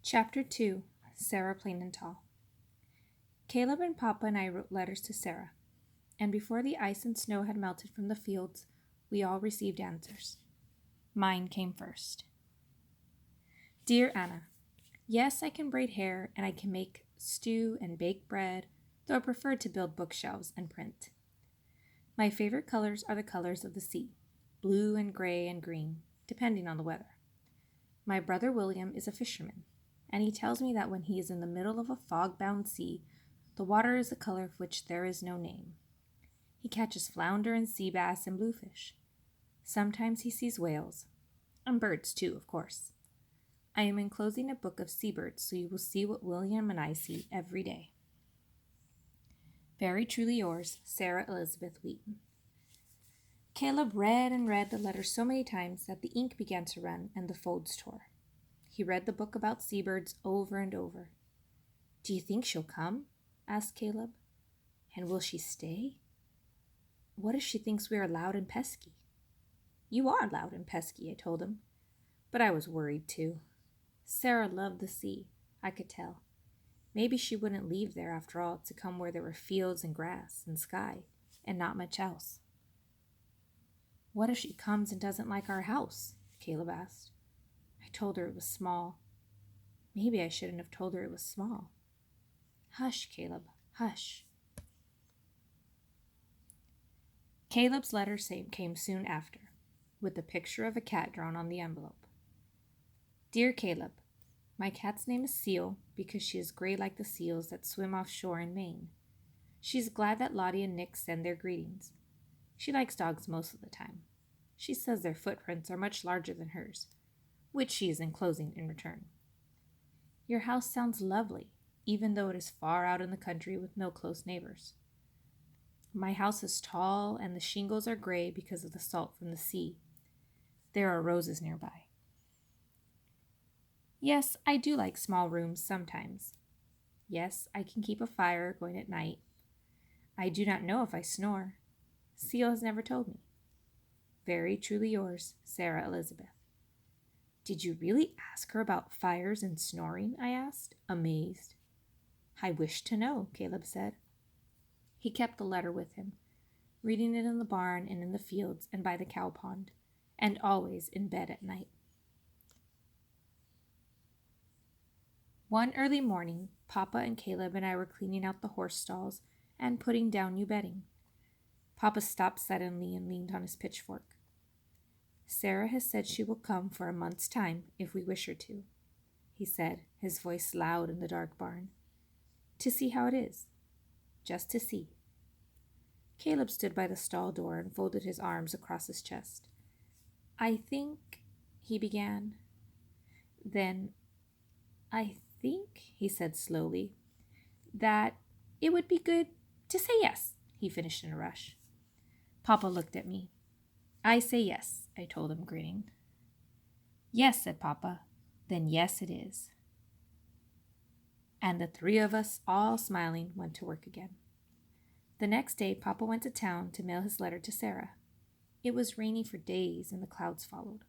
Chapter 2. Sarah Plain and Tall. Caleb and Papa and I wrote letters to Sarah, and before the ice and snow had melted from the fields, we all received answers. Mine came first. Dear Anna, yes, I can braid hair and I can make stew and bake bread, though I prefer to build bookshelves and print. My favorite colors are the colors of the sea, blue and gray and green, depending on the weather. My brother William is a fisherman, and he tells me that when he is in the middle of a fog-bound sea, the water is a color of which there is no name. He catches flounder and sea bass and bluefish. Sometimes he sees whales, and birds too, of course. I am enclosing a book of seabirds, so you will see what William and I see every day. Very truly yours, Sarah Elizabeth Wheaton. Caleb read and read the letter so many times that the ink began to run and the folds tore. He read the book about seabirds over and over. Do you think she'll come? Asked Caleb. And will she stay? What if she thinks we are loud and pesky? You are loud and pesky, I told him. But I was worried too. Sarah loved the sea, I could tell. Maybe she wouldn't leave there after all to come where there were fields and grass and sky and not much else. What if she comes and doesn't like our house? Caleb asked. I told her it was small. Maybe I shouldn't have told her it was small. Hush, Caleb, hush. Caleb's letter came soon after, with a picture of a cat drawn on the envelope. Dear Caleb, my cat's name is Seal because she is gray like the seals that swim offshore in Maine. She is glad that Lottie and Nick send their greetings. She likes dogs most of the time. She says their footprints are much larger than hers, which she is enclosing in return. Your house sounds lovely, even though it is far out in the country with no close neighbors. My house is tall and the shingles are gray because of the salt from the sea. There are roses nearby. Yes, I do like small rooms sometimes. Yes, I can keep a fire going at night. I do not know if I snore. Seal has never told me. Very truly yours, Sarah Elizabeth. Did you really ask her about fires and snoring? I asked, amazed. I wish to know, Caleb said. He kept the letter with him, reading it in the barn and in the fields and by the cow pond, and always in bed at night. One early morning, Papa and Caleb and I were cleaning out the horse stalls and putting down new bedding. Papa stopped suddenly and leaned on his pitchfork. Sarah has said she will come for a month's time if we wish her to, he said, his voice loud in the dark barn. To see how it is. Just to see. Caleb stood by the stall door and folded his arms across his chest. I think, he began. Then, I think, he said slowly, that it would be good to say yes, he finished in a rush. Papa looked at me. I say yes, I told him, grinning. Yes, said Papa. Then yes it is. And the three of us, all smiling, went to work again. The next day, Papa went to town to mail his letter to Sarah. It was rainy for days, and the clouds followed.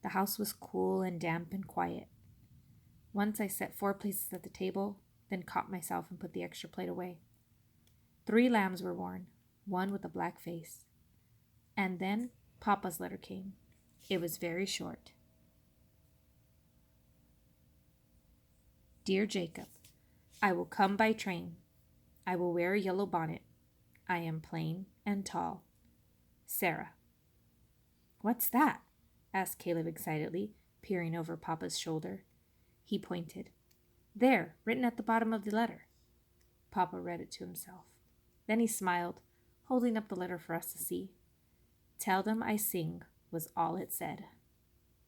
The house was cool and damp and quiet. Once I set 4 places at the table, then caught myself and put the extra plate away. 3 lambs were born, one with a black face. And then Papa's letter came. It was very short. Dear Jacob, I will come by train. I will wear a yellow bonnet. I am plain and tall. Sarah. What's that? Asked Caleb excitedly, peering over Papa's shoulder. He pointed. There, written at the bottom of the letter. Papa read it to himself. Then he smiled, holding up the letter for us to see. Tell them I sing was all it said.